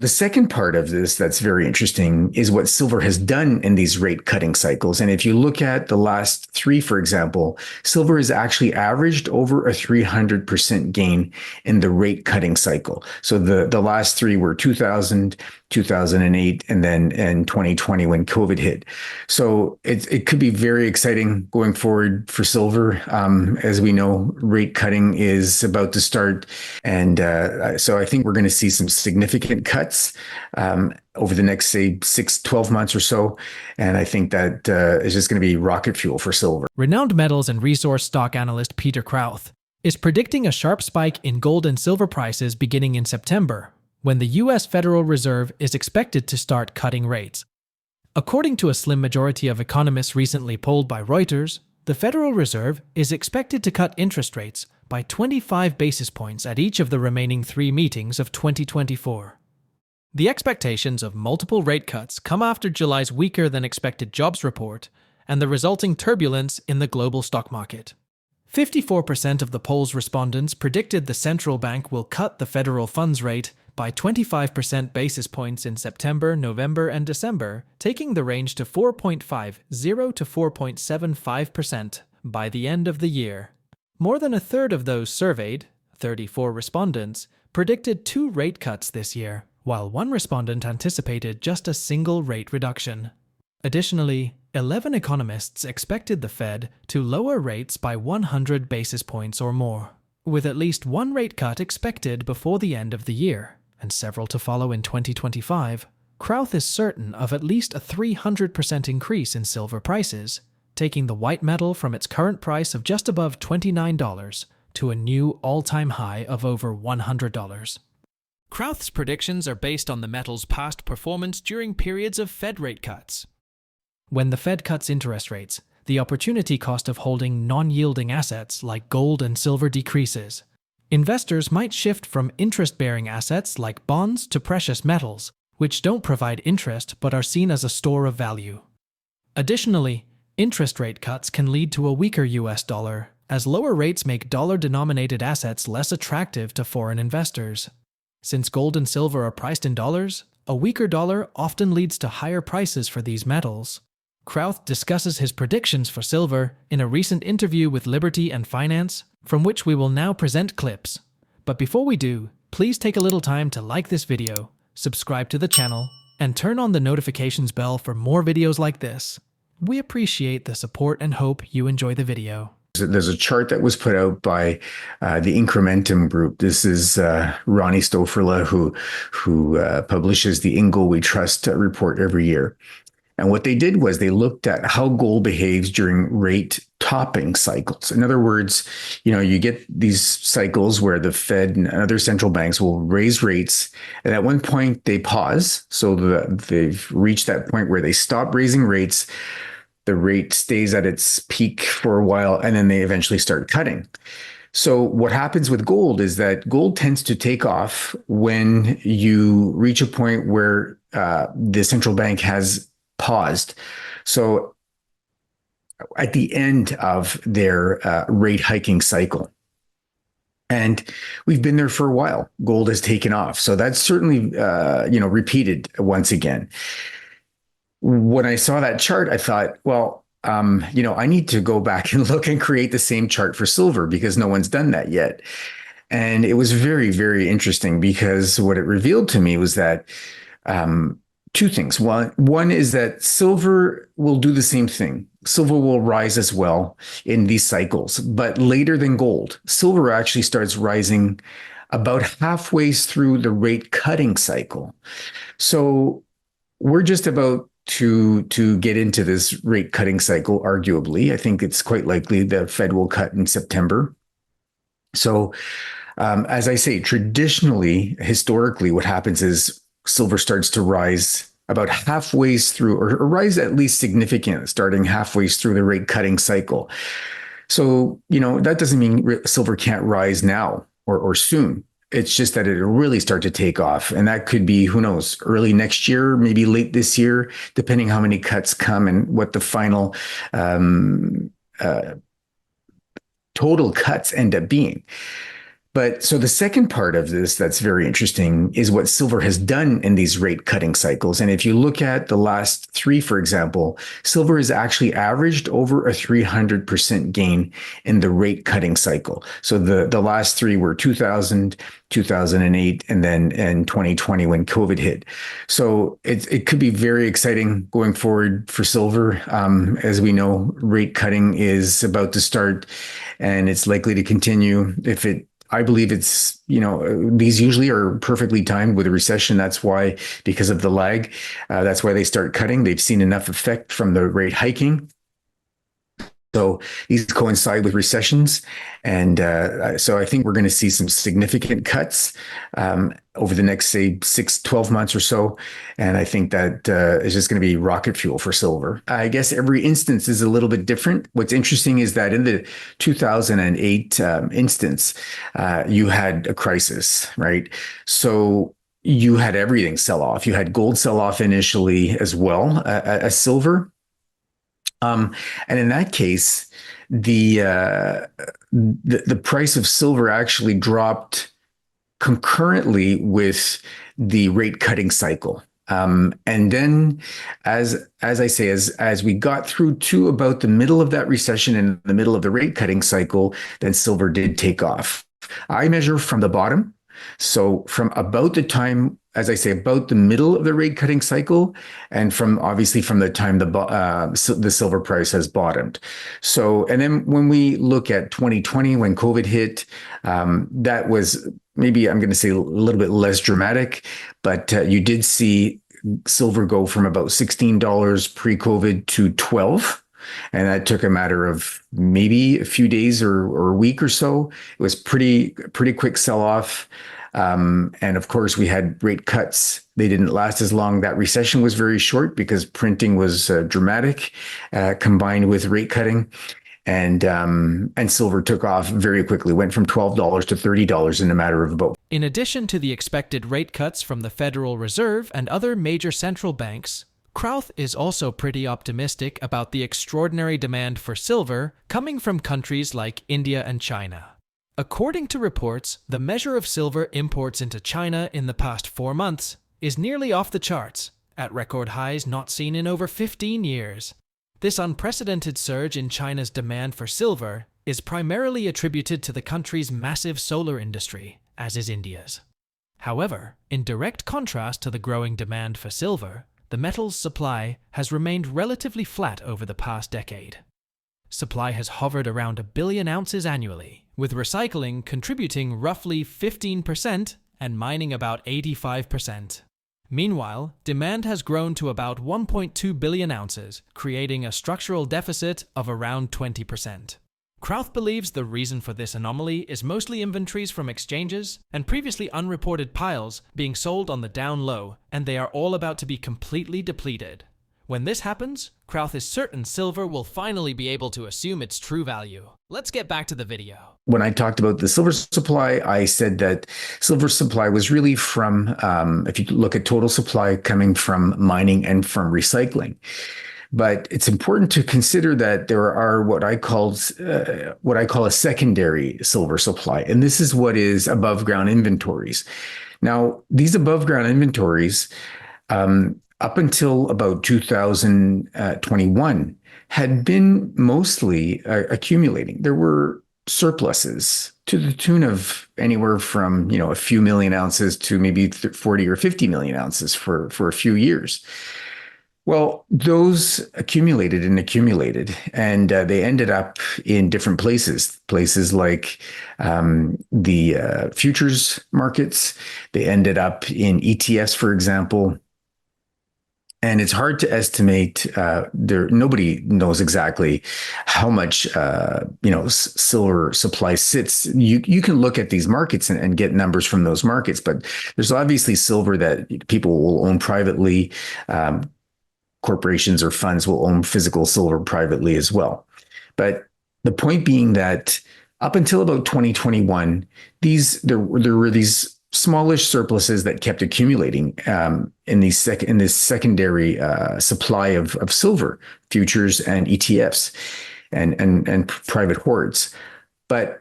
The second part of this that's very interesting is what silver has done in these rate cutting cycles. And if you look at the last three, for example, silver has actually averaged over a 300% gain in the rate cutting cycle. So the last three were 2000, 2008, and then in 2020 when COVID hit. So it could be very exciting going forward for silver. As we know, rate cutting is about to start. And so I think we're going to see some significant cuts over the next, say, 6, 12 months or so. And I think that is just going to be rocket fuel for silver. Renowned metals and resource stock analyst Peter Krauth is predicting a sharp spike in gold and silver prices beginning in September, when the U.S. Federal Reserve is expected to start cutting rates. According to a slim majority of economists recently polled by Reuters, the Federal Reserve is expected to cut interest rates by 25 basis points at each of the remaining 3 meetings of 2024. The expectations of multiple rate cuts come after July's weaker than expected jobs report and the resulting turbulence in the global stock market. 54% of the poll's respondents predicted the central bank will cut the federal funds rate by 25% basis points in September, November, and December, taking the range to 4.50 to 4.75% by the end of the year. More than a third of those surveyed, 34 respondents, predicted 2 rate cuts this year, while 1 respondent anticipated just a single rate reduction. Additionally, 11 economists expected the Fed to lower rates by 100 basis points or more, with at least 1 rate cut expected before the end of the year, and several to follow in 2025. Krauth is certain of at least a 300% increase in silver prices, taking the white metal from its current price of just above $29 to a new all-time high of over $100. Krauth's predictions are based on the metal's past performance during periods of Fed rate cuts. When the Fed cuts interest rates, the opportunity cost of holding non-yielding assets like gold and silver decreases. Investors might shift from interest-bearing assets like bonds to precious metals, which don't provide interest but are seen as a store of value. Additionally, interest rate cuts can lead to a weaker US dollar, as lower rates make dollar-denominated assets less attractive to foreign investors. Since gold and silver are priced in dollars, a weaker dollar often leads to higher prices for these metals. Krauth discusses his predictions for silver in a recent interview with Liberty and Finance, from which we will now present clips. But before we do, please take a little time to like this video, subscribe to the channel, and turn on the notifications bell for more videos like this. We appreciate the support and hope you enjoy the video. There's a chart that was put out by the Incrementum Group. This is Ronnie Stoferla, who publishes the In Gold We Trust report every year. And what they did was they looked at how gold behaves during rate topping cycles. In other words, you get these cycles where the Fed and other central banks will raise rates, and at one point they pause. So they've reached that point where they stop raising rates. The rate stays at its peak for a while, and then they eventually start cutting. So what happens with gold is that gold tends to take off when you reach a point where the central bank has paused. So at the end of their rate hiking cycle. And we've been there for a while. Gold has taken off. So that's certainly, repeated once again. When I saw that chart, I thought, well, I need to go back and look and create the same chart for silver because no one's done that yet. And it was very, very interesting because what it revealed to me was that 2 things. One is that silver will do the same thing. Silver will rise as well in these cycles, but later than gold. Silver actually starts rising about halfway through the rate cutting cycle. So we're just about to get into this rate cutting cycle, arguably. I think it's quite likely the Fed will cut in September. So as I say, traditionally, historically, what happens is silver starts to rise about halfway through, or rise at least significant, starting halfway through the rate cutting cycle. So, that doesn't mean silver can't rise now or soon. It's just that it'll really start to take off. And that could be, who knows, early next year, maybe late this year, depending how many cuts come and what the final total cuts end up being. But so the second part of this that's very interesting is what silver has done in these rate cutting cycles. And if you look at the last three, for example, silver has actually averaged over a 300% gain in the rate cutting cycle. So the last three were 2000, 2008, and then in 2020 when COVID hit. So it could be very exciting going forward for silver. As we know, rate cutting is about to start and it's likely to continue. I believe it's, these usually are perfectly timed with a recession. That's why, because of the lag, that's why they start cutting. They've seen enough effect from the rate hiking. So these coincide with recessions. And so I think we're going to see some significant cuts over the next, say, 12 months or so. And I think that is just going to be rocket fuel for silver. I guess every instance is a little bit different. What's interesting is that in the 2008 instance, you had a crisis, right? So you had everything sell off. You had gold sell off initially as well as silver. And in that case, the price of silver actually dropped concurrently with the rate cutting cycle. And then, as I say, as we got through to about the middle of that recession and the middle of the rate cutting cycle, then silver did take off. I measure from the bottom. So from about the time, as I say, about the middle of the rate cutting cycle, and from obviously from the time the silver price has bottomed. So, and then when we look at 2020, when COVID hit, that was maybe, I'm going to say, a little bit less dramatic, but you did see silver go from about $16 pre-COVID to 12. And that took a matter of maybe a few days or a week or so. It was pretty quick sell off. And of course, we had rate cuts. They didn't last as long. That recession was very short because printing was dramatic, combined with rate cutting. And silver took off very quickly, went from $12 to $30 in a matter of about. In addition to the expected rate cuts from the Federal Reserve and other major central banks, Krauth is also pretty optimistic about the extraordinary demand for silver coming from countries like India and China. According to reports, the measure of silver imports into China in the past 4 months is nearly off the charts, at record highs not seen in over 15 years. This unprecedented surge in China's demand for silver is primarily attributed to the country's massive solar industry, as is India's. However, in direct contrast to the growing demand for silver, the metal's supply has remained relatively flat over the past decade. Supply has hovered around 1 billion ounces annually, with recycling contributing roughly 15% and mining about 85%. Meanwhile, demand has grown to about 1.2 billion ounces, creating a structural deficit of around 20%. Krauth believes the reason for this anomaly is mostly inventories from exchanges and previously unreported piles being sold on the down low, and they are all about to be completely depleted. When this happens, Krauth is certain silver will finally be able to assume its true value. Let's get back to the video. When I talked about the silver supply, I said that silver supply was really from, if you look at total supply, coming from mining and from recycling. But it's important to consider that there are what I call a secondary silver supply, and this is what is above ground inventories. Now, these above ground inventories, up until about 2021, had been mostly accumulating. There were surpluses to the tune of anywhere from a few million ounces to maybe 40 or 50 million ounces for a few years. Well, those accumulated, and they ended up in different places like the futures markets. They ended up in ETFs, for example. And it's hard to estimate. Nobody knows exactly how much silver supply sits. You can look at these markets and get numbers from those markets, but there's obviously silver that people will own privately. Corporations or funds will own physical silver privately as well. But the point being that up until about 2021, there were these smallish surpluses that kept accumulating in this secondary supply of silver, futures and ETFs and private hoards. But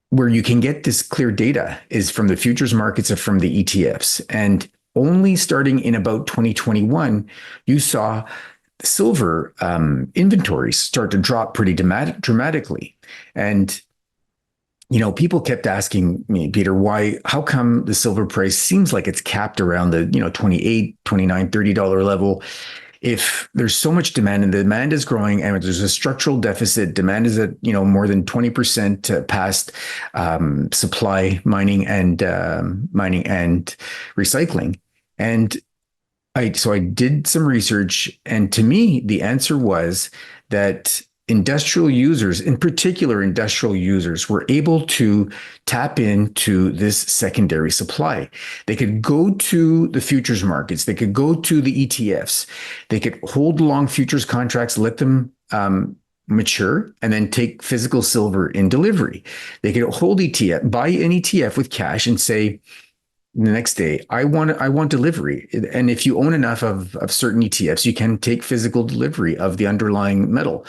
where you can get this clear data is from the futures markets or from the ETFs. And only starting in about 2021, you saw silver inventories start to drop pretty dramatically. And people kept asking me, Peter, how come the silver price seems like it's capped around the, 28, 29, $30 level? If there's so much demand and the demand is growing and there's a structural deficit, demand is at, more than 20% past supply mining and recycling. And so I did some research, and to me, the answer was that industrial users, in particular industrial users, were able to tap into this secondary supply. They could go to the futures markets, they could go to the ETFs, they could hold long futures contracts, let them mature, and then take physical silver in delivery. They could hold ETF, buy an ETF with cash, and say, the next day, I want delivery. And if you own enough of certain ETFs, you can take physical delivery of the underlying metal.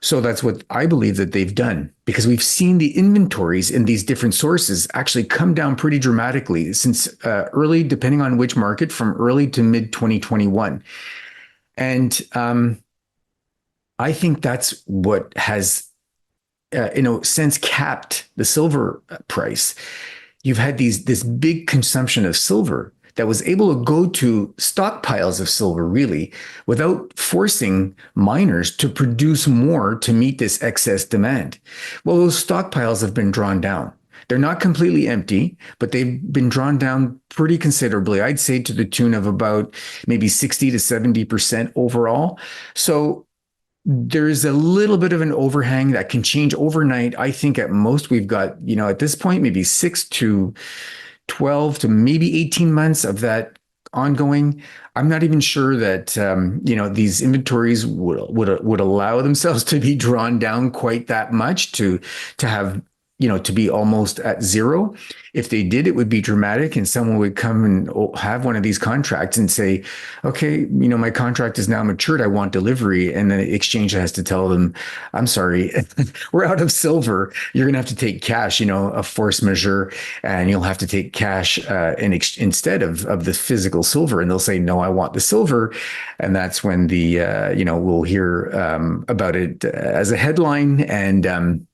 So that's what I believe that they've done, because we've seen the inventories in these different sources actually come down pretty dramatically since early, depending on which market, from early to mid 2021. And I think that's what has, in a sense, capped the silver price. You've had this big consumption of silver that was able to go to stockpiles of silver, really, without forcing miners to produce more to meet this excess demand. Well, those stockpiles have been drawn down. They're not completely empty, but they've been drawn down pretty considerably. I'd say to the tune of about maybe 60 to 70% overall. So there's a little bit of an overhang that can change overnight. I think at most we've got, at this point, maybe 6 to 12 to maybe 18 months of that ongoing. I'm not even sure that, these inventories would allow themselves to be drawn down quite that much to have, to be almost at zero. If they did, it would be dramatic, and someone would come and have one of these contracts and say, okay, my contract is now matured, I want delivery. And the exchange has to tell them, I'm sorry, we're out of silver. You're going to have to take cash, a force majeure, and you'll have to take cash instead of the physical silver. And they'll say, no, I want the silver. And that's when we'll hear about it as a headline, and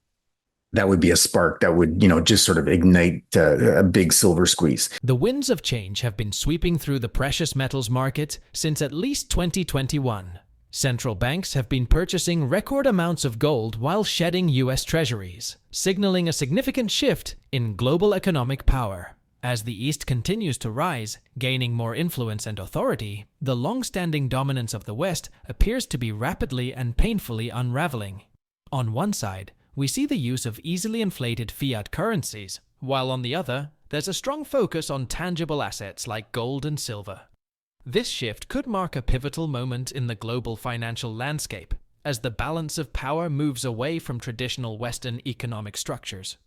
that would be a spark that would, just sort of ignite a big silver squeeze. The winds of change have been sweeping through the precious metals market since at least 2021. Central banks have been purchasing record amounts of gold while shedding US treasuries, signaling a significant shift in global economic power. As the East continues to rise, gaining more influence and authority, the long-standing dominance of the West appears to be rapidly and painfully unraveling. On one side, we see the use of easily inflated fiat currencies, while on the other, there's a strong focus on tangible assets like gold and silver. This shift could mark a pivotal moment in the global financial landscape, as the balance of power moves away from traditional Western economic structures.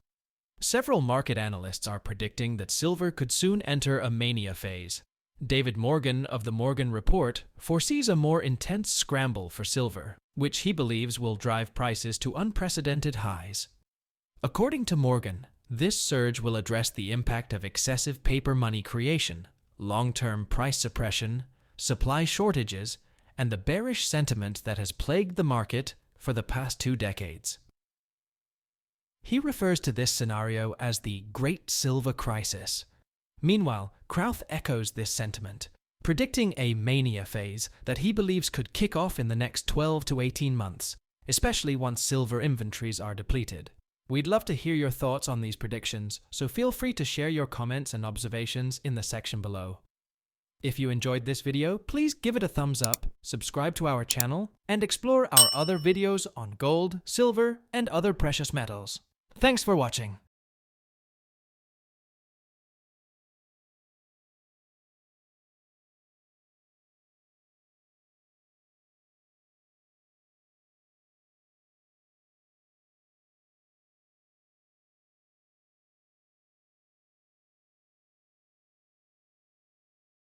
Several market analysts are predicting that silver could soon enter a mania phase. David Morgan of the Morgan Report foresees a more intense scramble for silver, which he believes will drive prices to unprecedented highs. According to Morgan, this surge will address the impact of excessive paper money creation, long-term price suppression, supply shortages, and the bearish sentiment that has plagued the market for the past 2 decades. He refers to this scenario as the Great Silver Crisis. Meanwhile, Krauth echoes this sentiment, predicting a mania phase that he believes could kick off in the next 12 to 18 months, especially once silver inventories are depleted. We'd love to hear your thoughts on these predictions, so feel free to share your comments and observations in the section below. If you enjoyed this video, please give it a thumbs up, subscribe to our channel, and explore our other videos on gold, silver, and other precious metals. Thanks for watching.